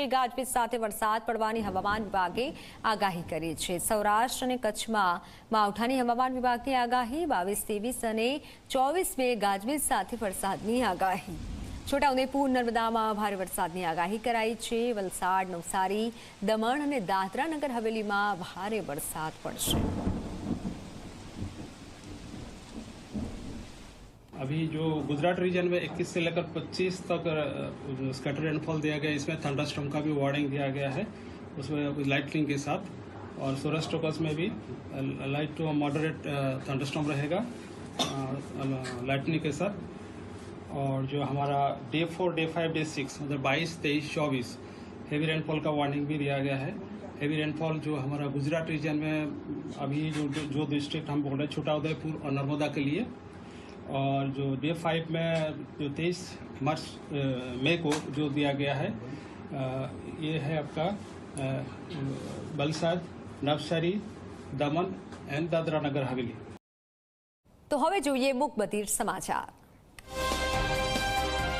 ગાજવીજ સાથે વરસાદ પડવાની હવામાન વિભાગે આગાહી કરી છે। સૌરાષ્ટ્ર અને કચ્છમાં માવઠાની હવામાન વિભાગની આગાહી। 22, 23 અને 24 મે ગાજવીજ સાથે વરસાદની આગાહી। છોટાઉદેપુર નર્મદામાં ભારે વરસાદની આગાહી કરાઈ છે। વલસાડ, નવસારી, દમણ અને દાદરા નગર હવેલીમાં ભારે વરસાદ પડશે। अभी जो गुजरात रीजन में 21 से लेकर 25 तक स्कैटर रेनफॉल दिया गया है। इसमें थंडरस्टॉर्म का भी वार्निंग दिया गया है, उसमें लाइटनिंग के साथ। और सौराष्ट्र कच्छ में भी लाइट टू मॉडरेट थंडरस्टॉर्म रहेगा लाइटनिंग के साथ। और जो हमारा डे 4, डे 5, डे 6 मतलब 22, 23, 24 हेवी रेनफॉल का वार्निंग भी दिया गया है। हेवी रेनफॉल जो हमारा गुजरात रीजन में अभी जो डिस्ट्रिक्ट हम बोल रहे हैं, छोटाउदेपुर और नर्मदा के लिए। और जो डे 5 में जो 23 मई को जो दिया गया है, ये है आपका वलसाड, नवसारी, दमन एंड दादरा नगर हवेली। तो हवे जोईए मुख्य समाचार।